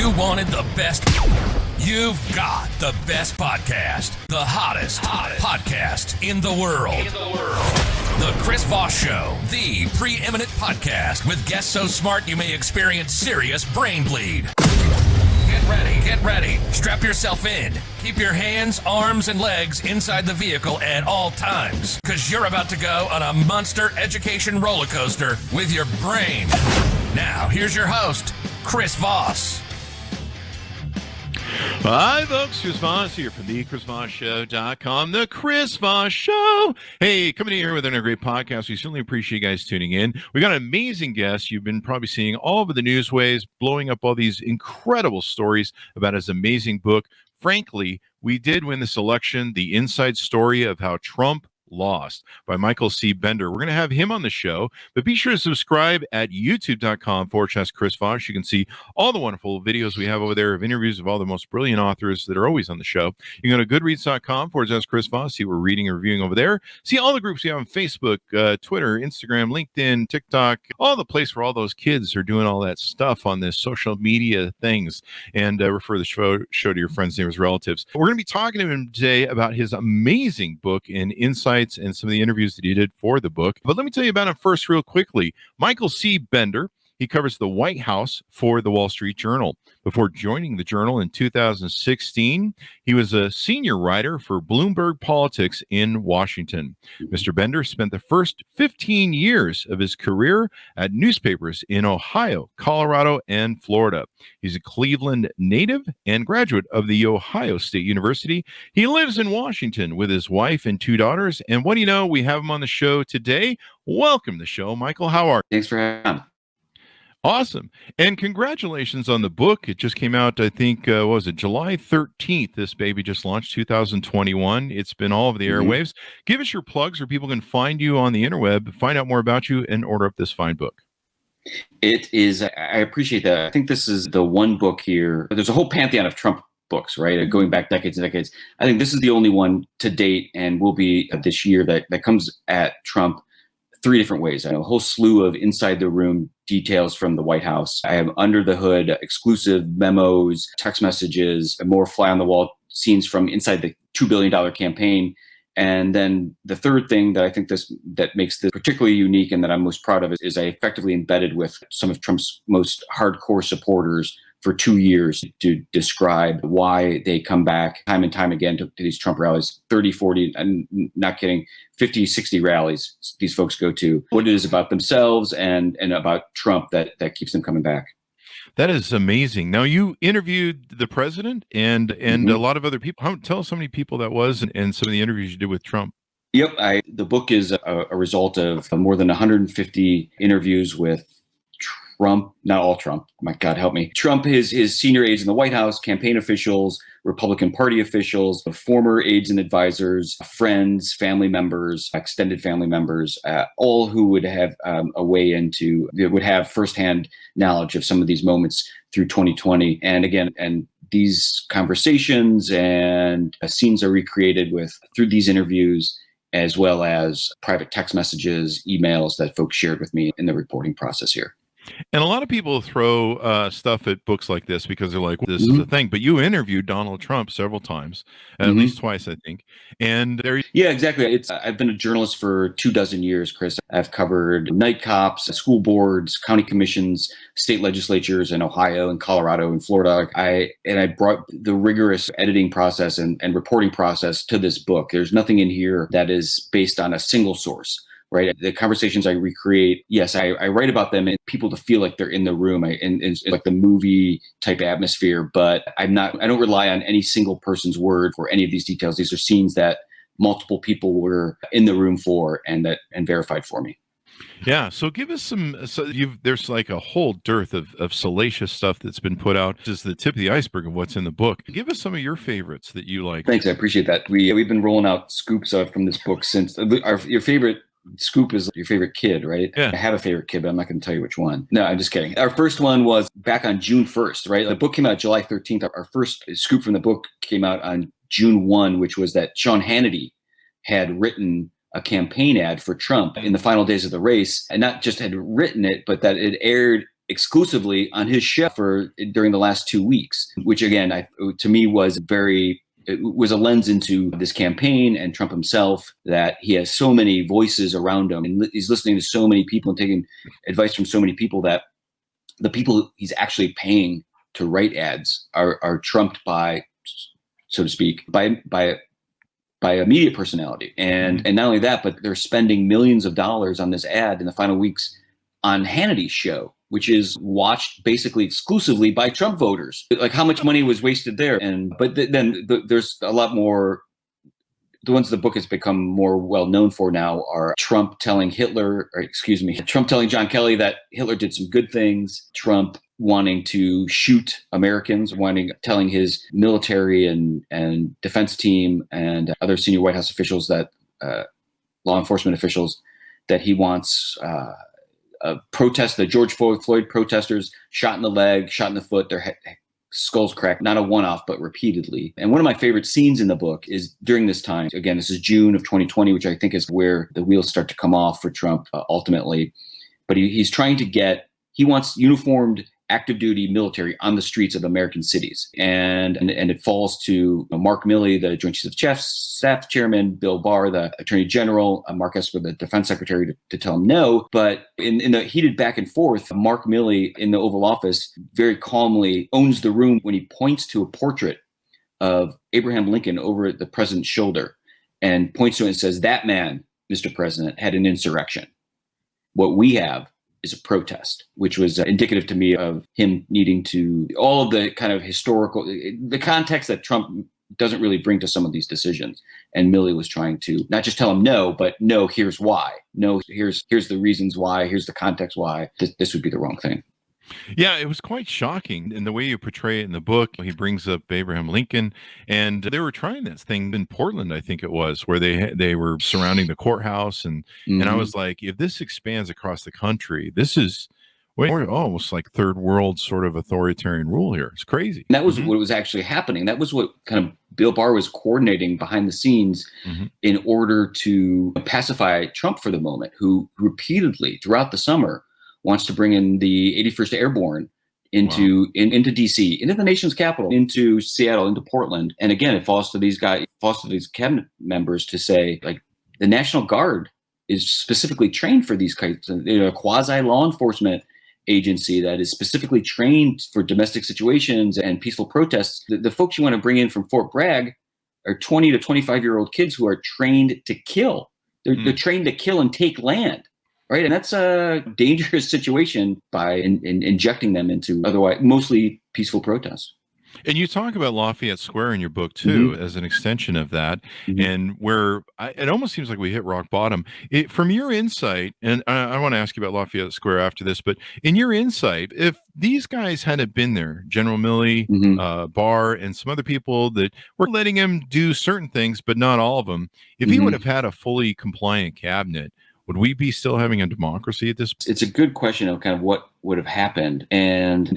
You wanted the best. You've got the best podcast. The hottest podcast in the world. The Chris Voss Show, the preeminent podcast with guests so smart you may experience serious brain bleed. Get ready. Strap yourself in. Keep your hands, arms, and legs inside the vehicle at all times, because you're about to go on a monster education roller coaster with your brain. Now, here's your host, Chris Voss. Hi, folks. Chris Voss here from the ChrisVossShow.com. The Chris Voss Show. Hey, coming in here with another great podcast. We certainly appreciate you guys tuning in. We got an amazing guest you've been probably seeing all over the newsways, blowing up all these incredible stories about his amazing book. Frankly, we did win this election. The inside story of how Trump lost by Michael C. Bender. We're going to have him on the show, but be sure to subscribe at youtube.com/Chris Voss. You can see all the wonderful videos we have over there of interviews of all the most brilliant authors that are always on the show. You can go to goodreads.com/Chris Voss, see what we're reading and reviewing over there. See all the groups we have on Facebook, Twitter, Instagram, LinkedIn, TikTok, all the place where all those kids are doing all that stuff on this social media things, and refer the show to your friends, neighbors, relatives. We're going to be talking to him today about his amazing book and insights and some of the interviews that he did for the book. But let me tell you about him first real quickly. Michael C. Bender. He covers the White House for the Wall Street Journal. Before joining the Journal in 2016, he was a senior writer for Bloomberg Politics in Washington. Mr. Bender spent the first 15 years of his career at newspapers in Ohio, Colorado, and Florida. He's a Cleveland native and graduate of the Ohio State University. He lives in Washington with his wife and two daughters. And what do you know? We have him on the show today. Welcome to the show, Michael. How are you? Thanks for having me. Awesome. And congratulations on the book. It just came out, I think, what was it, July 13th? This baby just launched, 2021. It's been all over the airwaves. Give us your plugs where people can find you on the interweb, find out more about you, and order up this fine book. It is, I appreciate that. I think this is the one book here. There's a whole pantheon of Trump books, right? Going back decades and decades. I think this is the only one to date and will be this year that comes at Trump three different ways. I have a whole slew of inside the room details from the White House. I have under the hood exclusive memos, text messages, and more fly on the wall scenes from inside the $2 billion campaign. And then the third thing that I think that makes this particularly unique and that I'm most proud of is I effectively embedded with some of Trump's most hardcore supporters for 2 years to describe why they come back time and time again to these Trump rallies, 30, 40, and not kidding, 50, 60 rallies these folks go to, what it is about themselves and about Trump that keeps them coming back. That is amazing. Now, you interviewed the president and a lot of other people. Tell us how many people that was and some of the interviews you did with Trump. Yep. The book is a result of more than 150 interviews with Trump, not all Trump, my God, help me. Trump, his senior aides in the White House, campaign officials, Republican Party officials, former aides and advisors, friends, family members, extended family members, all who would have would have firsthand knowledge of some of these moments through 2020. And again, these conversations and scenes are recreated through these interviews, as well as private text messages, emails that folks shared with me in the reporting process here. And a lot of people throw stuff at books like this because they're like, this is a thing. But you interviewed Donald Trump several times, at least twice, I think. And yeah, exactly. I've been a journalist for 24 years, Chris. I've covered night cops, school boards, county commissions, state legislatures in Ohio and Colorado and Florida. I brought the rigorous editing process and reporting process to this book. There's nothing in here that is based on a single source. Right. The conversations I recreate, yes, I write about them and people to feel like they're in the room and it's like the movie type atmosphere. But I don't rely on any single person's word for any of these details. These are scenes that multiple people were in the room for and verified for me. Yeah. So give us there's like a whole dearth of salacious stuff that's been put out. This is the tip of the iceberg of what's in the book. Give us some of your favorites that you like. Thanks. I appreciate that. We've been rolling out scoops from this book since your favorite scoop is your favorite kid, right? Yeah. I have a favorite kid, but I'm not going to tell you which one. No, I'm just kidding. Our first one was back on June 1st, right? The book came out July 13th. Our first scoop from the book came out on June 1, which was that Sean Hannity had written a campaign ad for Trump in the final days of the race, and not just had written it, but that it aired exclusively on his show during the last 2 weeks, which again, to me was it was a lens into this campaign and Trump himself, that he has so many voices around him and he's listening to so many people and taking advice from so many people, that the people he's actually paying to write ads are trumped by, so to speak, by a media personality. And not only that, but they're spending millions of dollars on this ad in the final weeks on Hannity's show, which is watched basically exclusively by Trump voters. Like, how much money was wasted there? But then there's a lot more. The ones the book has become more well known for now are Trump telling Trump telling John Kelly that Hitler did some good things, Trump wanting to shoot Americans, telling his military and defense team and other senior White House officials, that law enforcement officials, that he wants the George Floyd protesters shot in the leg, shot in the foot, their skulls cracked, not a one-off, but repeatedly. And one of my favorite scenes in the book is during this time. Again, this is June of 2020, which I think is where the wheels start to come off for Trump ultimately. But he wants uniformed active duty military on the streets of American cities. And it falls to Mark Milley, the Joint Chiefs of Staff Chairman, Bill Barr, the Attorney General, Mark Esper, the Defense Secretary, to tell him no. But in the heated back and forth, Mark Milley in the Oval Office very calmly owns the room when he points to a portrait of Abraham Lincoln over the president's shoulder and points to it and says, "That man, Mr. President, had an insurrection. What we have is a protest," which was indicative to me of him needing to, all of the kind of the context that Trump doesn't really bring to some of these decisions. And Milley was trying to not just tell him no, but no, here's why. No, here's the reasons why. Here's the context why this would be the wrong thing. Yeah, it was quite shocking in the way you portray it in the book. He brings up Abraham Lincoln, and they were trying this thing in Portland, I think it was, where they were surrounding the courthouse, and I was like, if this expands across the country, this is almost like third world sort of authoritarian rule here. It's crazy. And that was what was actually happening. That was what kind of Bill Barr was coordinating behind the scenes in order to pacify Trump for the moment, who repeatedly throughout the summer wants to bring in the 81st Airborne into DC, into the nation's capital, into Seattle, into Portland. And again, it falls to these cabinet members to say, like, the National Guard is specifically trained for these kinds of, a quasi law enforcement agency that is specifically trained for domestic situations and peaceful protests. The folks you want to bring in from Fort Bragg are 20 to 25-year-old kids who are trained to kill. They're trained to kill and take land. Right. And that's a dangerous situation by injecting them into otherwise mostly peaceful protests. And you talk about Lafayette Square in your book, too, as an extension of that, and where it almost seems like we hit rock bottom. From your insight, and I want to ask you about Lafayette Square after this, but in your insight, if these guys hadn't been there, General Milley, Barr, and some other people that were letting him do certain things, but not all of them, if he would have had a fully compliant cabinet, would we be still having a democracy at this point? It's a good question of kind of what would have happened. And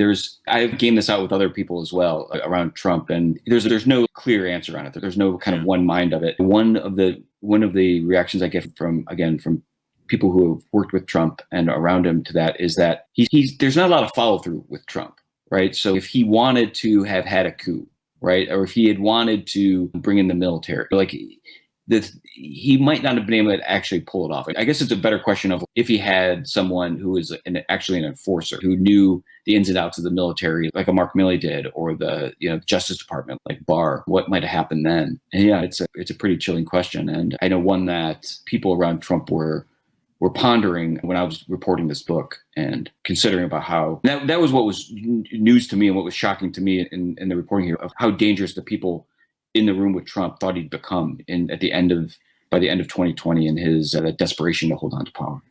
I've gamed this out with other people as well around Trump, and there's no clear answer on it. There's no kind of one mind of it. One of the reactions I get from people who have worked with Trump and around him to that is that there's not a lot of follow through with Trump, right? So if he wanted to have had a coup, right, or if he had wanted to bring in the military, like, he might not have been able to actually pull it off. I guess it's a better question of if he had someone who was actually an enforcer, who knew the ins and outs of the military, like a Mark Milley did, or the Justice Department, like Barr. What might have happened then? And yeah, it's a pretty chilling question, and I know one that people around Trump were pondering when I was reporting this book and considering about how that was what was news to me and what was shocking to me in the reporting here of how dangerous the people in the room with Trump thought he'd become by the end of 2020 in his desperation to hold on to power.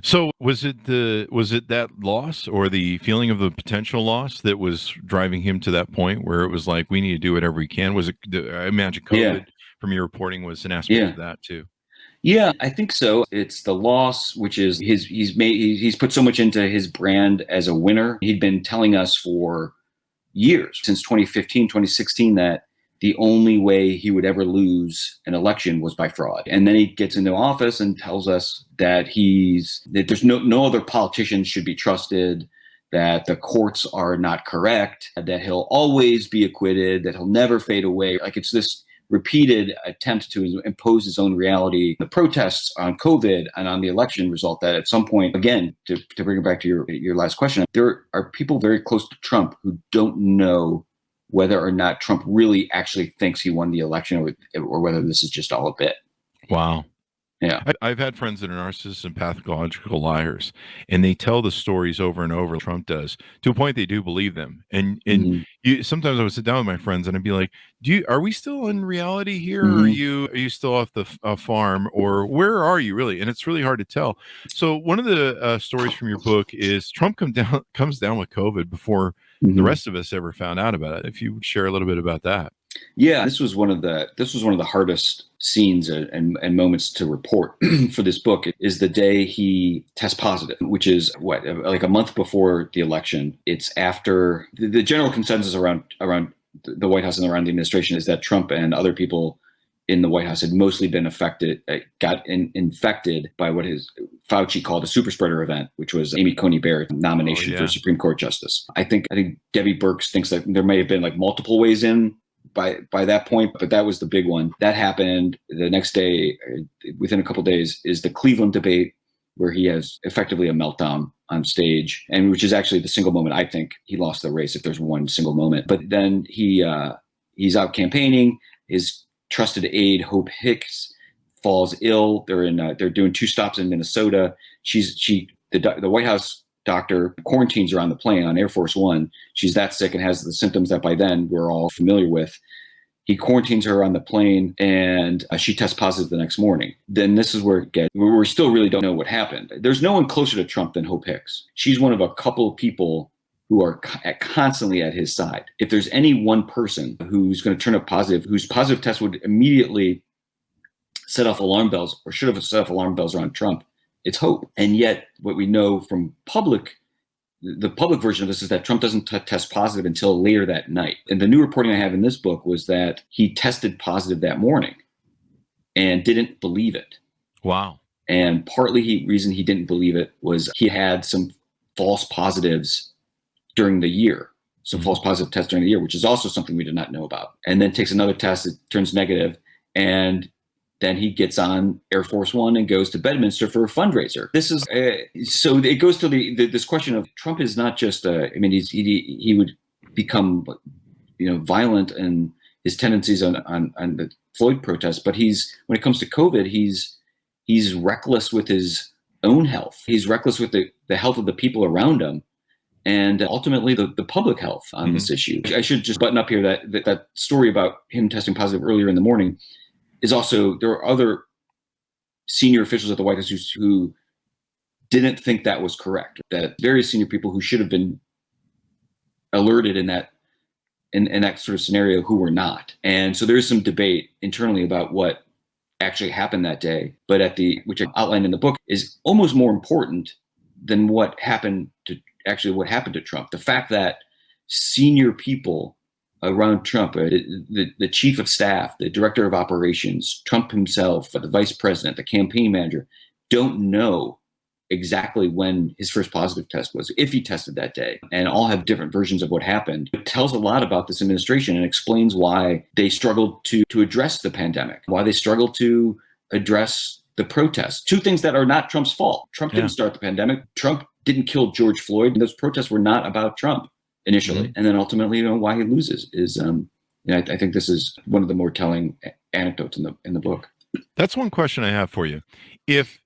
So was it that loss or the feeling of the potential loss that was driving him to that point where it was like, we need to do whatever we can? Was it, I imagine COVID from your reporting was an aspect of that too. Yeah, I think so. It's the loss, which is he's put so much into his brand as a winner. He'd been telling us for years, since 2015, 2016, that the only way he would ever lose an election was by fraud. And then he gets into office and tells us that there's no other politicians should be trusted, that the courts are not correct, that he'll always be acquitted, that he'll never fade away. Like, it's this repeated attempt to impose his own reality, the protests on COVID and on the election result, that at some point, again, to bring it back to your last question, there are people very close to Trump who don't know whether or not Trump really actually thinks he won the election, or whether this is just all a bit. Wow. Yeah. I've had friends that are narcissists and pathological liars, and they tell the stories over and over. Trump does, to a point they do believe them. And sometimes I would sit down with my friends and I'd be like, are we still in reality here? Or are you still off the farm, or where are you really? And it's really hard to tell. So one of the stories from your book is Trump comes down with COVID before the rest of us ever found out about it. If you would share a little bit about that. Yeah, this was one of the hardest scenes and moments to report for this book. Is the day he tests positive, which is like a month before the election. It's after the general consensus around the White House and around the administration is that Trump and other people in the White House had mostly been infected by what Fauci called a super spreader event, which was Amy Coney Barrett's nomination for Supreme Court justice. I think Debbie Birx thinks that there may have been like multiple ways in by that point, but that was the big one. That happened the next day. Within a couple of days is the Cleveland debate, where he has effectively a meltdown on stage, and which is actually the single moment I think he lost the race, if there's one single moment. But then he's out campaigning. His trusted aide Hope Hicks falls ill. They're doing 2 stops in Minnesota. The White House doctor quarantines her on the plane on Air Force One. She's that sick and has the symptoms that by then we're all familiar with. He quarantines her on the plane, and she tests positive the next morning. Then this is where we still really don't know what happened. There's no one closer to Trump than Hope Hicks. She's one of a couple of people who are constantly at his side. If there's any one person who's going to turn up positive, whose positive test would immediately set off alarm bells, or should have set off alarm bells around Trump, it's Hope. And yet what we know from the public version of this is that Trump doesn't test positive until later that night. And the new reporting I have in this book was that he tested positive that morning and didn't believe it. Wow. And partly reason he didn't believe it was he had some false positives during the year, some false positive tests during the year, which is also something we did not know about. And then takes another test, it turns negative, and then he gets on Air Force One and goes to Bedminster for a fundraiser. This is so it goes to this question of Trump is not just he would become violent in his tendencies on the Floyd protests, but when it comes to COVID, he's reckless with his own health. He's reckless with the health of the people around him, and ultimately the public health on this issue. I should just button up here that story about him testing positive earlier in the morning is also, there are other senior officials at the White House who didn't think that was correct, that various senior people who should have been alerted in that sort of scenario who were not. And so there's some debate internally about what actually happened that day, but which I outlined in the book, is almost more important than what happened to Trump. The fact that senior people around Trump, the chief of staff, the director of operations, Trump himself, the vice president, the campaign manager, don't know exactly when his first positive test was, if he tested that day, and all have different versions of what happened. It tells a lot about this administration and explains why they struggled to address the pandemic, why they struggled to address the protests. 2 things that are not Trump's fault. Trump didn't start the pandemic. Trump didn't kill George Floyd. Those protests were not about Trump initially. And then ultimately, why he loses is, I think this is one of the more telling anecdotes in the book. That's one question I have for you. If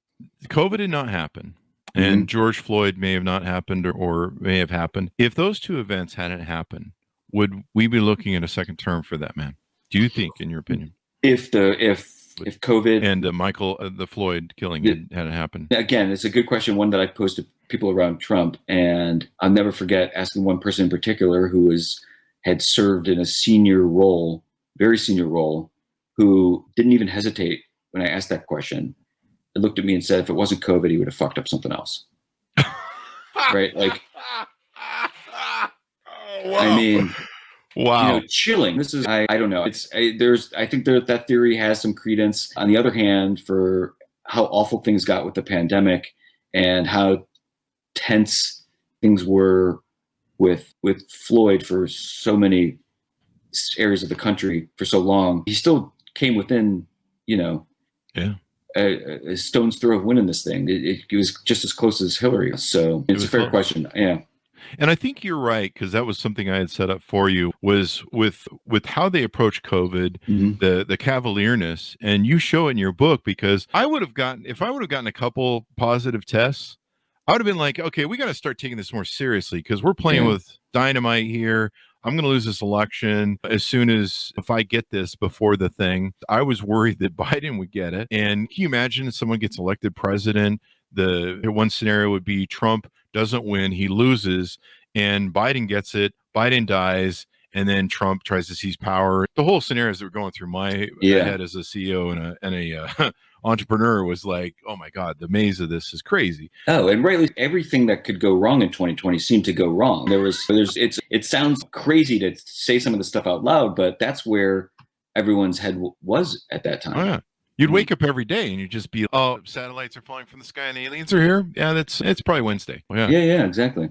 COVID did not happen and George Floyd may have not happened or may have happened, if those 2 events hadn't happened, would we be looking at a second term for that man? Do you think, in your opinion? If COVID and the Floyd killing hadn't happened? Again, it's a good question, one that I posed to people around Trump, and I'll never forget asking one person in particular who had served in a senior role, very senior role, who didn't even hesitate when I asked that question. He looked at me and said, if it wasn't COVID, he would have fucked up something else. Right? Like, wow. I mean, wow. Chilling. This is, I don't know. I think that theory has some credence. On the other hand, for how awful things got with the pandemic and how tense things were with Floyd for so many areas of the country for so long, he still came within, a stone's throw of winning this thing. It was just as close as Hillary. So it's a fair question. Yeah. And I think you're right, because that was something I had set up for you, was with how they approach COVID, the cavalierness, and you show it in your book, because if I would have gotten a couple positive tests, I would have been like, okay, we got to start taking this more seriously, because we're playing with dynamite here. I'm going to lose this election as soon as if I get this before the thing. I was worried that Biden would get it. And can you imagine if someone gets elected president? The one scenario would be Trump doesn't win, he loses, and Biden gets it, Biden dies, and then Trump tries to seize power. The whole scenarios that were going through my head as a CEO and a entrepreneur was like, oh my God, the maze of this is crazy. Oh, and rightly, everything that could go wrong in 2020 seemed to go wrong. It sounds crazy to say some of the stuff out loud, but that's where everyone's head was at that time. Oh, yeah. You'd wake up every day and you'd just be, oh, satellites are falling from the sky and aliens are here. Yeah, it's probably Wednesday. Yeah, exactly.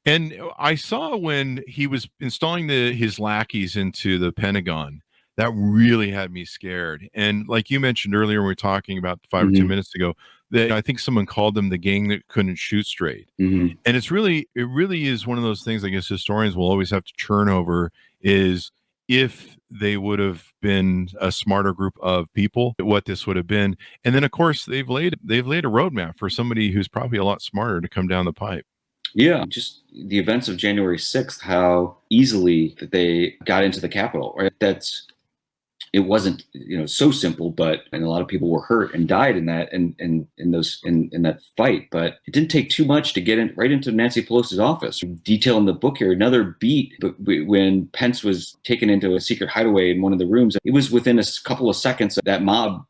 And I saw when he was installing his lackeys into the Pentagon, that really had me scared. And like you mentioned earlier, when we were talking about 5 or 10 minutes ago, that I think someone called them the gang that couldn't shoot straight. And it really is one of those things I guess historians will always have to churn over, is if they would have been a smarter group of people, what this would have been. And then of course they've laid a roadmap for somebody who's probably a lot smarter to come down the pipe. Yeah, just the events of January 6th, how easily that they got into the Capitol, right? It wasn't, so simple, and a lot of people were hurt and died in that, in that fight. But it didn't take too much to get right into Nancy Pelosi's office. Detail in the book here, another beat, but when Pence was taken into a secret hideaway in one of the rooms, it was within a couple of seconds of that mob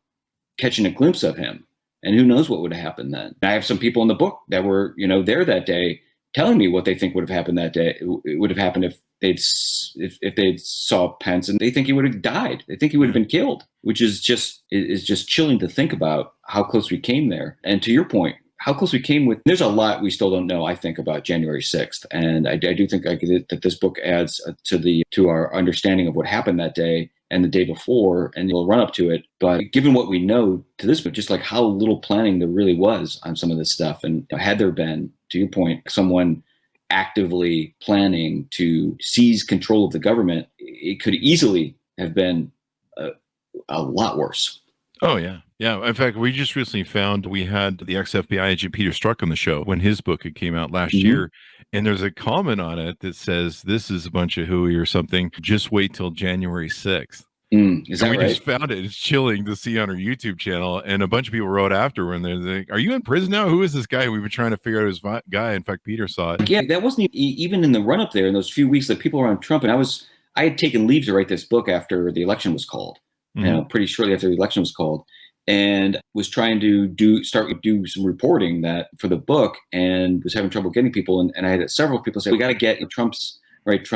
catching a glimpse of him. And who knows what would have happened then. I have some people in the book that were, there that day, telling me what they think would have happened that day. It would have happened if they'd saw Pence, and they think he would have died. They think he would have been killed, which is just chilling to think about how close we came there. And to your point, how close we came there's a lot we still don't know, I think, about January 6th. And I do think that this book adds to our understanding of what happened that day and the day before, and we'll run up to it. But given what we know to this point, just like how little planning there really was on some of this stuff, and had there been, to your point, someone actively planning to seize control of the government, it could easily have been a lot worse. Oh, yeah. Yeah. In fact, we just recently found we had the ex-FBI agent Peter Strzok on the show when his book had came out last year. And there's a comment on it that says, this is a bunch of hooey or something. Just wait till January 6th. Is that we right? just found it. It's chilling to see on our YouTube channel. And a bunch of people wrote after when they're like, are you in prison now? Who is this guy? We've been trying to figure out his guy. In fact, Peter saw it. Yeah, that wasn't even in the run up there in those few weeks that people around Trump. And I had taken leave to write this book after the election was called, pretty shortly after the election was called, and was trying to do some reporting for the book, and was having trouble getting people. And I had several people say, we got to get Trump's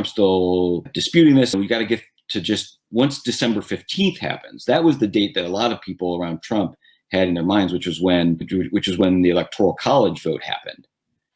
still disputing this. And we got to get to just once December 15th happens. That was the date that a lot of people around Trump had in their minds, which was when the Electoral College vote happened.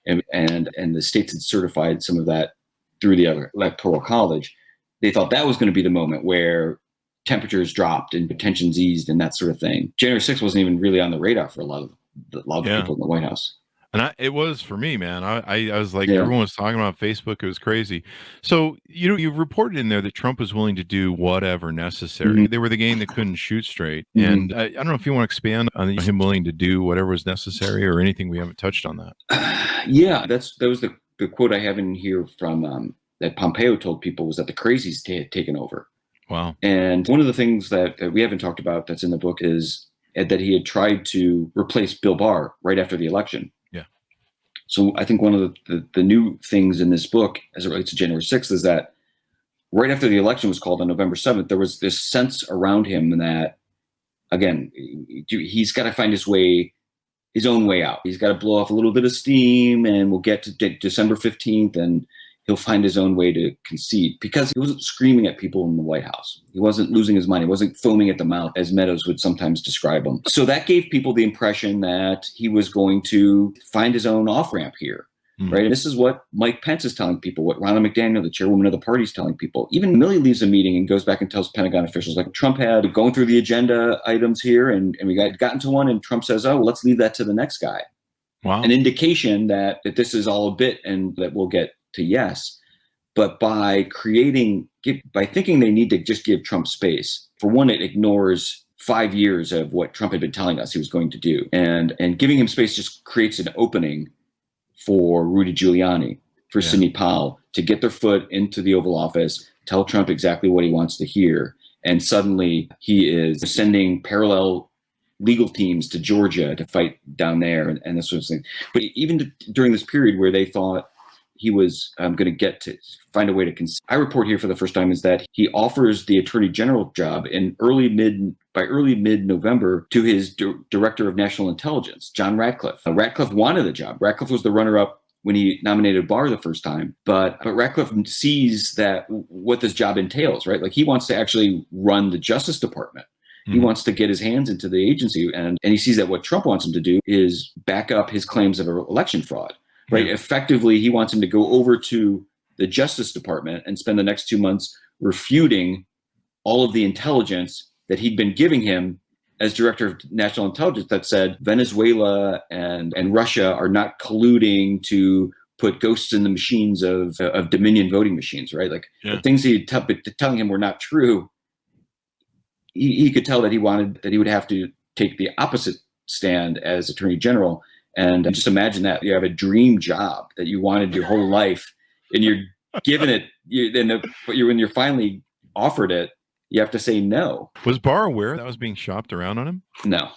And the states had certified some of that through the Electoral College. They thought that was going to be the moment where temperatures dropped and tensions eased and that sort of thing. January 6th wasn't even really on the radar for a lot of people in the White House. And it was for me, man. I was like, everyone was talking about Facebook. It was crazy. So, you've reported in there that Trump was willing to do whatever necessary. They were the gang that couldn't shoot straight. And I don't know if you want to expand on him willing to do whatever was necessary or anything. We haven't touched on that. That was the quote I have in here from that Pompeo told people, was that the crazies had taken over. Wow. And one of the things that we haven't talked about that's in the book is that he had tried to replace Bill Barr right after the election. So I think one of the new things in this book as it relates to January 6th is that right after the election was called on November 7th, there was this sense around him that, again, he's got to find his own way out. He's got to blow off a little bit of steam, and we'll get to December 15th and he'll find his own way to concede, because he wasn't screaming at people in the White House. He wasn't losing his mind. He wasn't foaming at the mouth, as Meadows would sometimes describe him. So that gave people the impression that he was going to find his own off-ramp here. Right. And this is what Mike Pence is telling people, what Ronna McDaniel, the chairwoman of the party, is telling people. Even Milley leaves a meeting and goes back and tells Pentagon officials, like, Trump had going through the agenda items here, and we gotten to one, and Trump says, oh, well, let's leave that to the next guy. Wow. An indication that this is all a bit and that we'll get to yes. But by thinking they need to just give Trump space, for one, it ignores 5 years of what Trump had been telling us he was going to do. And giving him space just creates an opening for Rudy Giuliani, for Sidney Powell to get their foot into the Oval Office, tell Trump exactly what he wants to hear. And suddenly he is sending parallel legal teams to Georgia to fight down there and this sort of thing. But even during this period where they thought he was going to get to find a way to I report here for the first time is that he offers the attorney general job by early mid-November to his director of national intelligence, John Ratcliffe. Ratcliffe wanted the job. Ratcliffe was the runner-up when he nominated Barr the first time, but Ratcliffe sees that what this job entails, right? Like, he wants to actually run the Justice Department. He wants to get his hands into the agency, and he sees that what Trump wants him to do is back up his claims of election fraud. Right. Effectively, he wants him to go over to the Justice Department and spend the next 2 months refuting all of the intelligence that he'd been giving him as director of national intelligence that said Venezuela and Russia are not colluding to put ghosts in the machines of Dominion voting machines. Right. Like, the things he telling him were not true. He could tell that he would have to take the opposite stand as attorney general. And just imagine that you have a dream job that you wanted your whole life, and you're given it. When you're finally offered it, you have to say no. Was Barr aware that was being shopped around on him? No.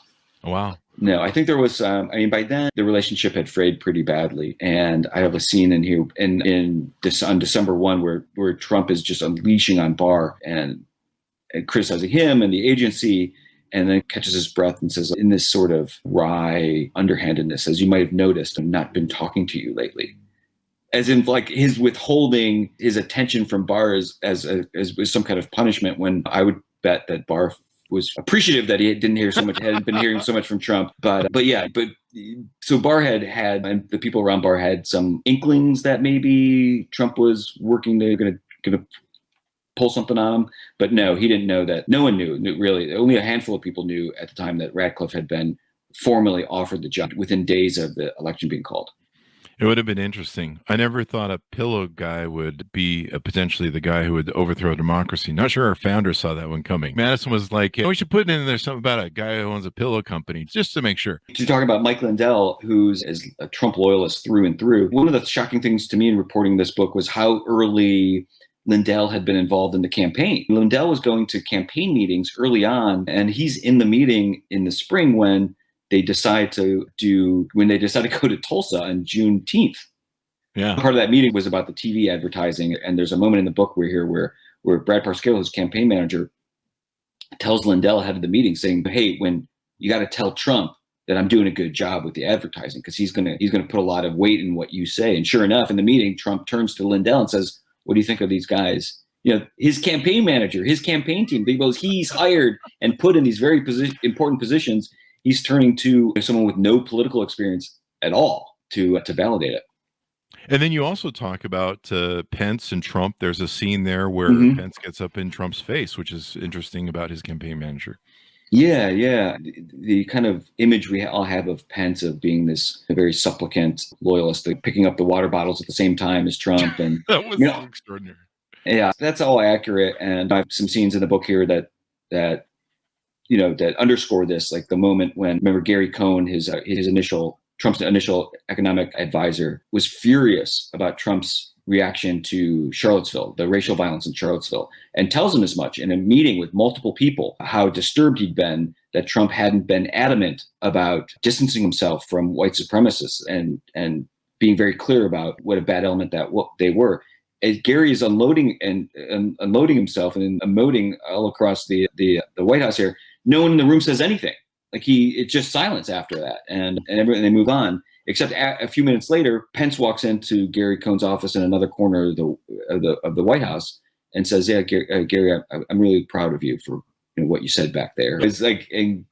Oh, wow. No, I think there was. By then the relationship had frayed pretty badly, and I have a scene in here on December 1 where Trump is just unleashing on Barr and criticizing him and the agency. And then catches his breath and says, in this sort of wry underhandedness, as you might have noticed, I've not been talking to you lately. As in, like, his withholding his attention from Barr as some kind of punishment, when I would bet that Barr was appreciative that he hadn't been hearing so much from Trump. But so Barr had, and the people around Barr had some inklings that maybe Trump was going to pull something on him. But no, he didn't know that. No one knew, really. Only a handful of people knew at the time that Ratcliffe had been formally offered the job within days of the election being called. It would have been interesting. I never thought a pillow guy would be potentially the guy who would overthrow democracy. Not sure our founder saw that one coming. Madison was like, we should put in there something about a guy who owns a pillow company, just to make sure. You're talking about Mike Lindell, who's a Trump loyalist through and through. One of the shocking things to me in reporting this book was how early Lindell had been involved in the campaign. Lindell was going to campaign meetings early on, and he's in the meeting in the spring when they decide to go to Tulsa on Juneteenth. Yeah. Part of that meeting was about the TV advertising, and there's a moment in the book where Brad Parscale, his campaign manager, tells Lindell ahead of the meeting, saying, "Hey, when you got to tell Trump that I'm doing a good job with the advertising, because he's gonna put a lot of weight in what you say." And sure enough, in the meeting, Trump turns to Lindell and says, "What do you think of these guys?" His campaign manager, his campaign team, because he's hired and put in these very important positions, he's turning to someone with no political experience at all to validate it. And then you also talk about Pence and Trump. There's a scene there where Pence gets up in Trump's face, which is interesting about his campaign manager. Yeah. The kind of image we all have of Pence of being this very supplicant loyalist, like picking up the water bottles at the same time as Trump. And that was extraordinary. Yeah, that's all accurate. And I have some scenes in the book here that underscore this, like the moment when, remember, Gary Cohn, Trump's initial economic advisor, was furious about Trump's reaction to Charlottesville, the racial violence in Charlottesville, and tells him as much in a meeting with multiple people, how disturbed he'd been that Trump hadn't been adamant about distancing himself from white supremacists and being very clear about what a bad element what they were. As Gary is unloading himself and emoting all across the White House here, no one in the room says anything. Like it's just silence after that, and they move on. Except a few minutes later, Pence walks into Gary Cohn's office in another corner of the White House and says, "Yeah, Gary, I'm really proud of you for what you said back there." It's like, and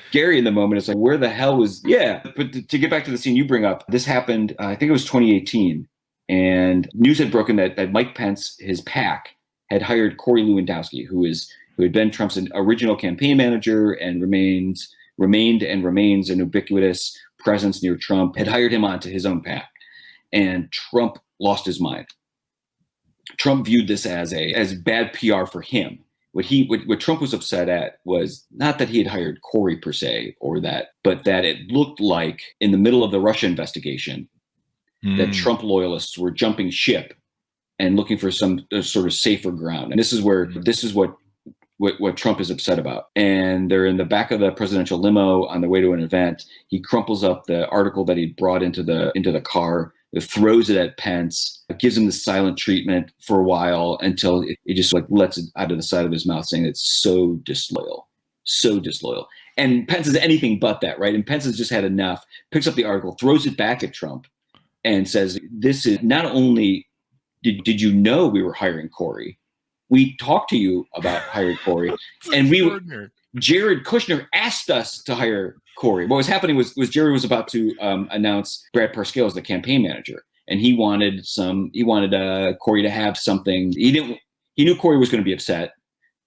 scary in the moment. It's like, where the hell was, yeah. But to get back to the scene you bring up, this happened, I think it was 2018. And news had broken that Mike Pence, his PAC, had hired Corey Lewandowski, who had been Trump's original campaign manager and remained and remains an ubiquitous presence near Trump, had hired him onto his own PAC. And Trump lost his mind. Trump viewed this as bad PR for him. What Trump was upset at was not that he had hired Corey per se, but that it looked like in the middle of the Russia investigation that Trump loyalists were jumping ship and looking for some sort of safer ground. And this is what Trump is upset about. And they're in the back of the presidential limo on their way to an event. He crumples up the article that he brought into the car, throws it at Pence, gives him the silent treatment for a while until it just like lets it out of the side of his mouth, saying it's so disloyal. And Pence is anything but that, right? And Pence has just had enough, picks up the article, throws it back at Trump and says, this is not only did you know we were hiring Corey, we talked to you about hiring Corey, and Jared Kushner asked us to hire Corey. What was happening was Jared was about to announce Brad Parscale as the campaign manager, and he wanted Corey to have something. He knew Corey was going to be upset,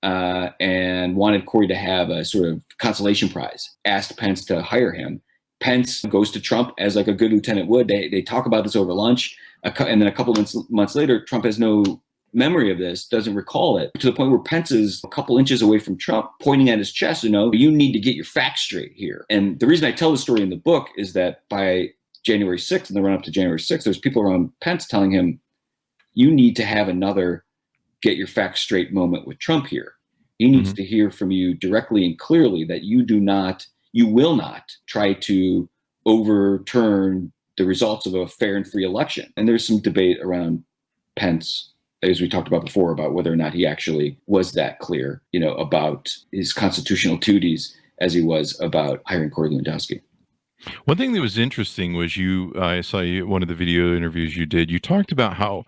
and wanted Corey to have a sort of consolation prize. Asked Pence to hire him. Pence goes to Trump as like a good lieutenant would. They talk about this over lunch, and then a couple of months later, Trump has no memory of this, doesn't recall it, to the point where Pence is a couple inches away from Trump, pointing at his chest, you need to get your facts straight here. And the reason I tell the story in the book is that by January 6th, and the run up to January 6th, there's people around Pence telling him, you need to have another get your facts straight moment with Trump here. He needs to hear from you directly and clearly that you will not try to overturn the results of a fair and free election. And there's some debate around Pence, as we talked about before, about whether or not he actually was that clear, about his constitutional duties as he was about hiring Corey Lewandowski. One thing that was interesting was I saw one of the video interviews you did. You talked about how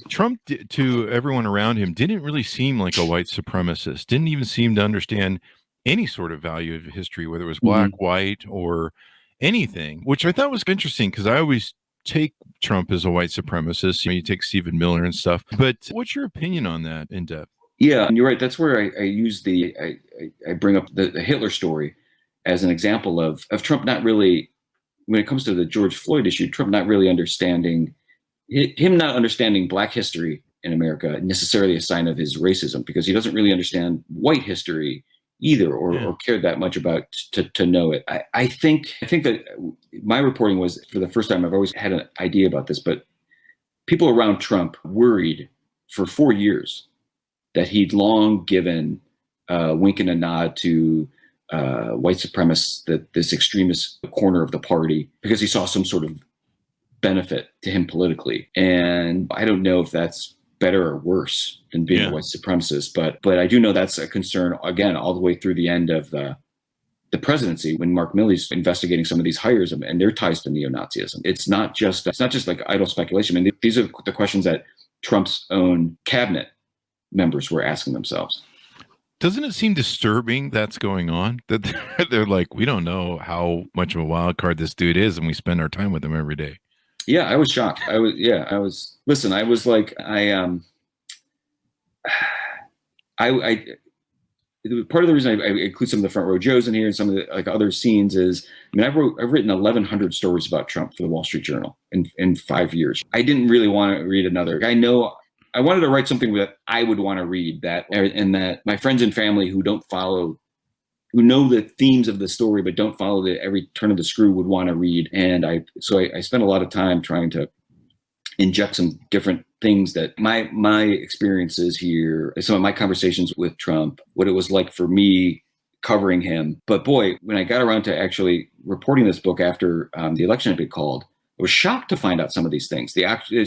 Trump, to everyone around him, didn't really seem like a white supremacist, didn't even seem to understand any sort of value of history, whether it was black, white, or anything, which I thought was interesting because I always take Trump as a white supremacist. You take Stephen Miller and stuff. But what's your opinion on that in depth? Yeah, and you're right. That's where I use I bring up the Hitler story as an example of Trump not really, when it comes to the George Floyd issue, Trump not really understanding, him not understanding black history in America necessarily a sign of his racism, because he doesn't really understand white history either, or cared that much about to know it. I think that my reporting was, for the first time, I've always had an idea about this, but people around Trump worried for 4 years that he'd long given a wink and a nod to white supremacists, this extremist corner of the party, because he saw some sort of benefit to him politically. And I don't know if that's better or worse than being a white supremacist, but I do know that's a concern, again, all the way through the end of the presidency, when Mark Milley's investigating some of these hires and their ties to neo-Nazism. It's not just like idle speculation. I mean, these are the questions that Trump's own cabinet members were asking themselves. Doesn't it seem disturbing that's going on? That they're like, we don't know how much of a wild card this dude is, and we spend our time with him every day. Yeah, I was shocked. Listen, I was like, part of the reason I include some of the front row Joes in here and some of the other scenes is, I've written 1,100 stories about Trump for the Wall Street Journal in 5 years. I didn't really want to read another. I wanted to write something that I would want to read, and that my friends and family who know the themes of the story but don't follow every turn of the screw would want to read. And I spent a lot of time trying to inject some different things that my experiences here, some of my conversations with Trump, what it was like for me covering him. But boy, when I got around to actually reporting this book after the election had been called, I was shocked to find out some of these things.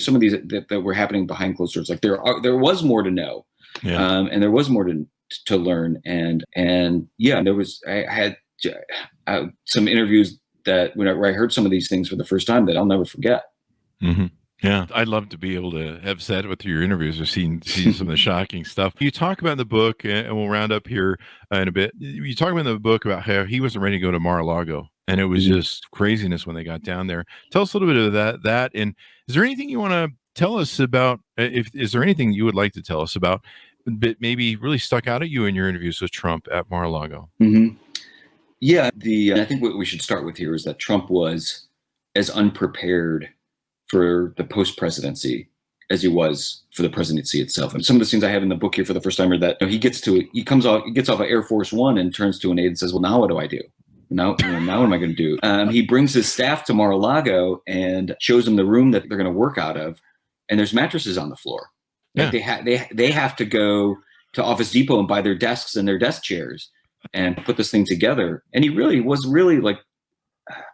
Some of these that were happening behind closed doors. Like there was more to know, and there was more to learn. And I had some interviews where I heard some of these things for the first time that I'll never forget. Mm-hmm. Yeah, I'd love to be able to have sat with your interviews or seen some of the shocking stuff. You talk about in the book, and we'll round up here in a bit. You talk about in the book about how he wasn't ready to go to Mar-a-Lago, and it was just craziness when they got down there. Tell us a little bit of that, and is there anything you want to tell us about? Is there anything you would like to tell us about that maybe really stuck out at you in your interviews with Trump at Mar-a-Lago? Mm-hmm. Yeah, I think what we should start with here is that Trump was as unprepared for the post-presidency as he was for the presidency itself. And some of the scenes I have in the book here for the first time are that he gets off of Air Force One and turns to an aide and says, "Well, now what do I do? Now what am I going to do?" He brings his staff to Mar-a-Lago and shows them the room that they're going to work out of, and there's mattresses on the floor. Yeah. Like they have to go to Office Depot and buy their desks and their desk chairs and put this thing together. And he was like,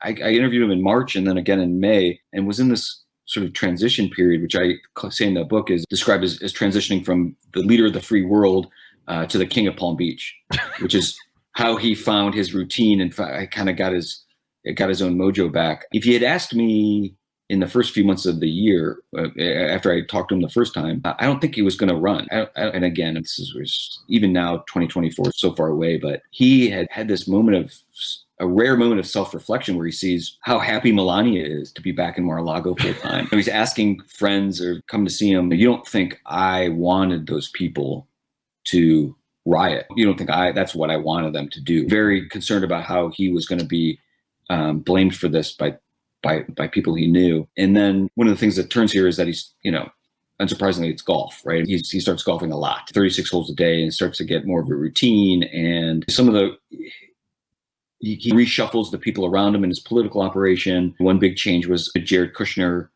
I interviewed him in March and then again in May, and was in this sort of transition period, which I say in the book is described as transitioning from the leader of the free world to the king of Palm Beach, which is how he found his routine. And I kind of got his own mojo back. If he had asked me in the first few months of the year, after I talked to him the first time, I don't think he was going to run. And again, this is even now, 2024, so far away, but he had this a rare moment of self-reflection where he sees how happy Melania is to be back in Mar-a-Lago full time. He's asking friends or come to see him, "You don't think I wanted those people to riot? You don't think that's what I wanted them to do?" Very concerned about how he was going to be blamed for this by people he knew. And then one of the things that turns here is that he's, unsurprisingly, it's golf, right? He starts golfing a lot, 36 holes a day, and starts to get more of a routine. And he reshuffles the people around him in his political operation. One big change was Jared Kushner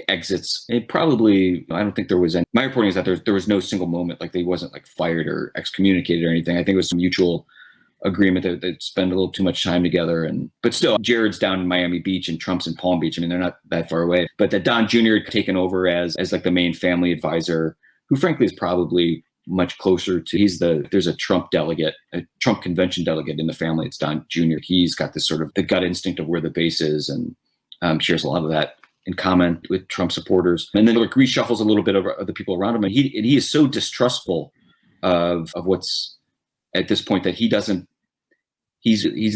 exits. I don't think there was any. My reporting is that there was no single moment, like he wasn't like fired or excommunicated or anything. I think it was some mutual agreement that they'd spend a little too much time together. But still, Jared's down in Miami Beach and Trump's in Palm Beach. I mean, they're not that far away. But that Don Jr. had taken over as like the main family advisor, who frankly is probably much closer to, there's a Trump convention delegate in the family. It's Don Jr. He's got this sort of the gut instinct of where the base is, and shares a lot of that in common with Trump supporters. And then reshuffles a little bit of the people around him. And he is so distrustful of what's at this point that he's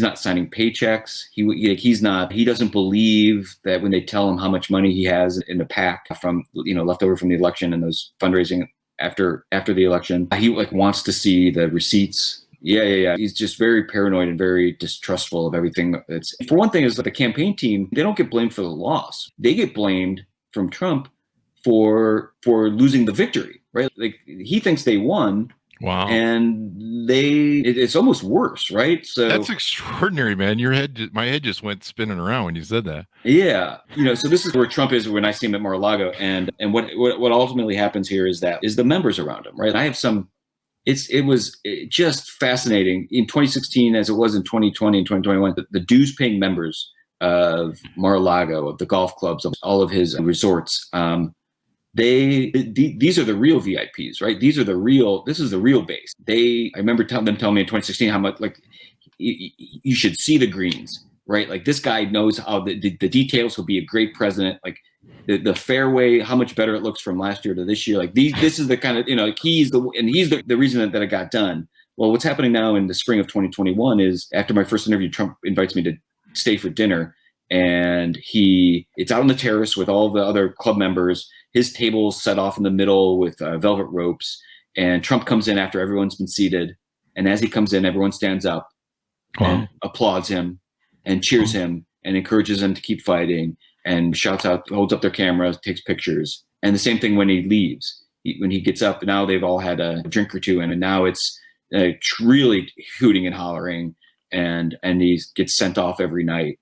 not signing paychecks. He doesn't believe that when they tell him how much money he has in the PAC from, left over from the election and those fundraising after the election, he wants to see the receipts. Yeah. He's just very paranoid and very distrustful of everything. For one thing, is that the campaign team, they don't get blamed for the loss. They get blamed from Trump for losing the victory, right? Like, he thinks they won. Wow. And it's almost worse, right? So that's extraordinary, man. My head just went spinning around when you said that. Yeah. So this is where Trump is when I see him at Mar-a-Lago. And what ultimately happens here is the members around him, right? I have it was just fascinating in 2016, as it was in 2020 and 2021, the dues paying members of Mar-a-Lago, of the golf clubs, of all of his resorts, these are the real VIPs, right? This is the real base. I remember them telling me in 2016 how much, like, you should see the greens, right? Like, this guy knows how the details. He'll be a great president. Like, the fairway, how much better it looks from last year to this year. Like, this is the kind of, he's the reason that it got done. Well, what's happening now in the spring of 2021 is, after my first interview, Trump invites me to stay for dinner, and it's out on the terrace with all the other club members. His table's set off in the middle with velvet ropes, and Trump comes in after everyone's been seated. And as he comes in, everyone stands up and applauds him and cheers him and encourages him to keep fighting, and shouts out, holds up their camera, takes pictures. And the same thing when he leaves. When he gets up, now they've all had a drink or two, and now it's really hooting and hollering, and he gets sent off every night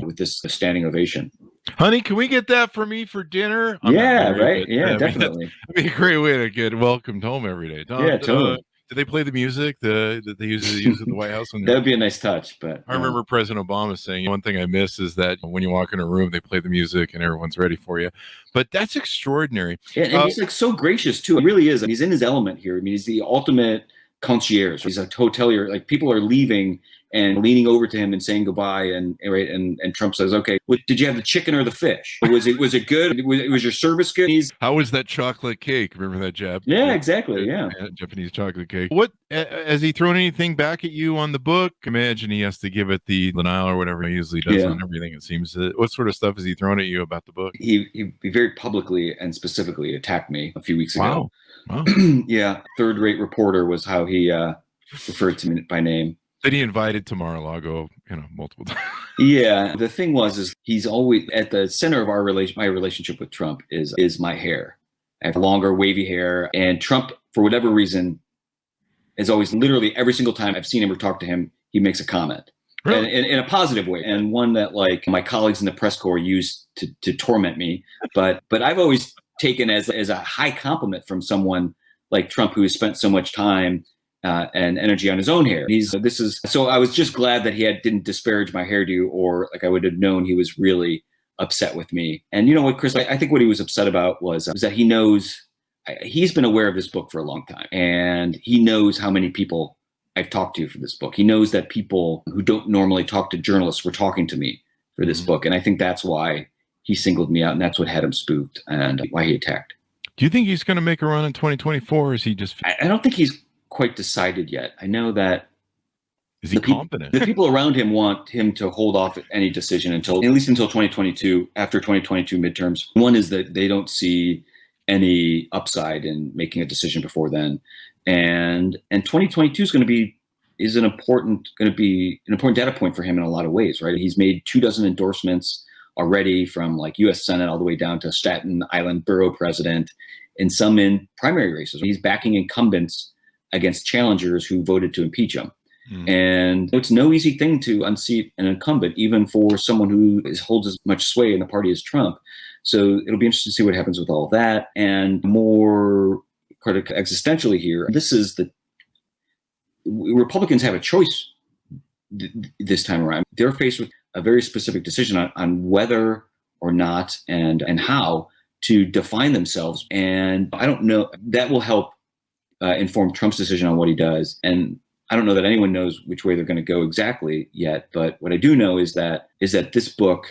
with this standing ovation. Honey, can we get that for me for dinner? Yeah, right. Yeah, definitely. That'd be a great way to get welcomed home every day. Yeah, totally. Did they play the music that they used to use at the White House? That would be a nice touch. But I remember President Obama saying, one thing I miss is that when you walk in a room, they play the music and everyone's ready for you. But that's extraordinary. Yeah, and he's so gracious too. It really is. He's in his element here. I mean, he's the ultimate concierge. He's a hotelier. Like, people are leaving, and leaning over to him and saying goodbye. And Trump says, okay, did you have the chicken or the fish? Was it good? Was your service good? How was that chocolate cake? Remember that exactly. Yeah. Japanese chocolate cake. What has he thrown anything back at you on the book? Imagine he has to give it the denial or whatever he usually does on everything. It seems. What sort of stuff has he thrown at you about the book? He very publicly and specifically attacked me a few weeks ago. Wow. Yeah, third-rate reporter was how he referred to me by name. That he invited to Mar-a-Lago, multiple times. Yeah, the thing is he's always at the center of my relationship with Trump is my hair. I have longer, wavy hair, and Trump, for whatever reason, is always literally every single time I've seen him or talked to him, he makes a comment. Really? And in a positive way, and one that like my colleagues in the press corps use to torment me. But I've always taken as a high compliment from someone like Trump, who has spent so much time and energy on his own hair. So I was just glad that he didn't disparage my hairdo, or like I would have known he was really upset with me. And you know what, Chris, I think what he was upset about was that he knows he's been aware of this book for a long time, and he knows how many people I've talked to for this book. He knows that people who don't normally talk to journalists were talking to me for this book. And I think that's why he singled me out, and that's what had him spooked and why he attacked. Do you think he's going to make a run in 2024, or is he just... I don't think he's quite decided yet. I know that... Is he confident? The people around him want him to hold off any decision at least until 2022, after 2022 midterms. One is that they don't see any upside in making a decision before then. And 2022 is going to be an important data point for him in a lot of ways, right? He's made 24 endorsements already, from like U.S. Senate all the way down to Staten Island borough president, and some in primary races. He's backing incumbents against challengers who voted to impeach him. And it's no easy thing to unseat an incumbent, even for someone who holds as much sway in the party as Trump. So it'll be interesting to see what happens with all of that. And more existentially here, Republicans have a choice this time around. They're faced with a very specific decision on whether or not and how to define themselves. And I don't know, that will help inform Trump's decision on what he does. And I don't know that anyone knows which way they're going to go exactly yet. But what I do know is that this book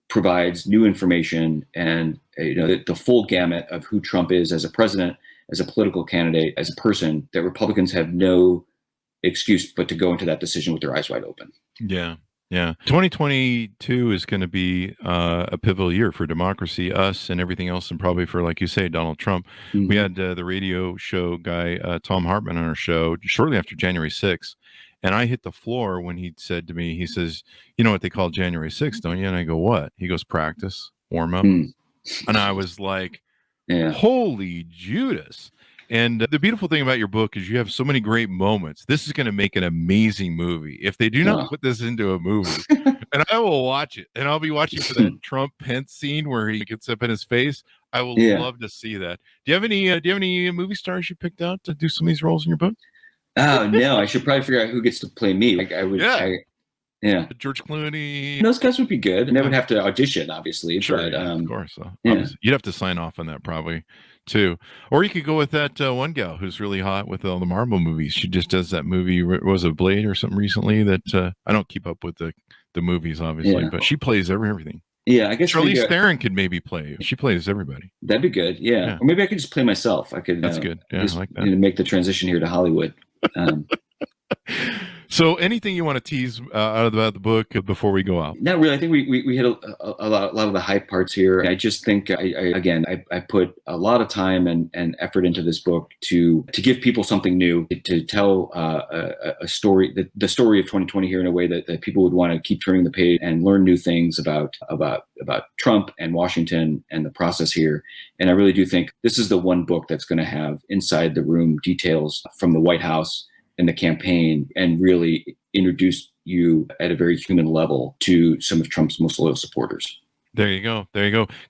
provides new information and the full gamut of who Trump is as a president, as a political candidate, as a person, that Republicans have no excuse but to go into that decision with their eyes wide open. Yeah. 2022 is going to be a pivotal year for democracy, us, and everything else, and probably for, like you say, Donald Trump. Mm-hmm. We had the radio show guy, Tom Hartman, on our show shortly after January 6th. And I hit the floor when he said to me, he says, you know what they call January 6th, don't you? And I go, what? He goes, practice, warm up. And I was like, holy Judas. And the beautiful thing about your book is you have so many great moments. This is going to make an amazing movie. If they do not put this into a movie, and I will watch it, and I'll be watching for that Trump Pence scene where he gets up in his face. I will love to see that. Do you have any movie stars you picked out to do some of these roles in your book? Oh, no, I should probably figure out who gets to play me. Like George Clooney. Those guys would be good. And they would have to audition, obviously. Sure, but, of course. You'd have to sign off on that probably too. Or you could go with that one gal who's really hot with all the Marvel movies. She just does that movie. Was it Blade or something recently that I don't keep up with the movies, obviously, but she plays everything. Yeah, I guess Charlize Theron could maybe play. She plays everybody. That'd be good. Yeah. Or maybe I could just play myself. I could. That's good. Yeah, I like that. Make the transition here to Hollywood. So anything you want to tease out about the book before we go out? Not really. I think we hit a lot of the high parts here. I just think I put a lot of time and effort into this book to give people something new, to tell a story, the story of 2020 here in a way that people would want to keep turning the page and learn new things about Trump and Washington and the process here. And I really do think this is the one book that's going to have inside the room details from the White House and the campaign, and really introduce you at a very human level to some of Trump's most loyal supporters. There you go.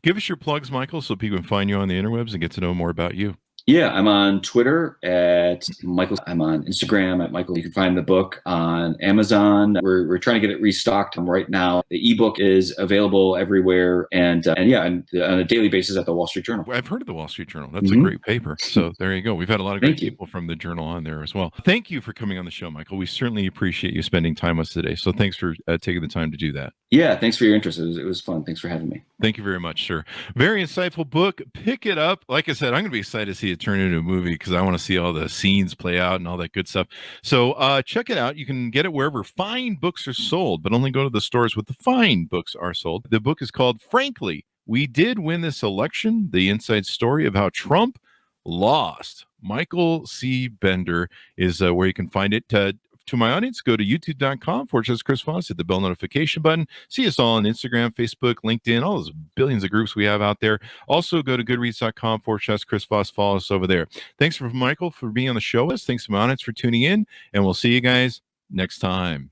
Give us your plugs, Michael, so people can find you on the interwebs and get to know more about you. Yeah, I'm on Twitter at Michael. I'm on Instagram at Michael. You can find the book on Amazon. We're trying to get it restocked right now. The ebook is available everywhere, and yeah, on a daily basis at the Wall Street Journal. I've heard of the Wall Street Journal. That's a great paper. So there you go. We've had a lot of great people from the Journal on there as well. Thank you for coming on the show, Michael. We certainly appreciate you spending time with us today. So thanks for taking the time to do that. Yeah, thanks for your interest. It was fun. Thanks for having me. Thank you very much, sir. Very insightful book. Pick it up. Like I said, I'm going to be excited to see it turn into a movie because I want to see all the scenes play out and all that good stuff. So check it out. You can get it wherever fine books are sold, but only go to the stores with the fine books are sold. The book is called Frankly, We Did Win This Election, the inside story of how Trump lost. Michael C. Bender is where you can find it. To my audience, go to youtube.com/Chris Voss, hit the bell notification button. See us all on Instagram, Facebook, LinkedIn, all those billions of groups we have out there. Also, go to goodreads.com/Chris Voss. Follow us over there. Thanks for Michael for being on the show. Thanks to my audience for tuning in, and we'll see you guys next time.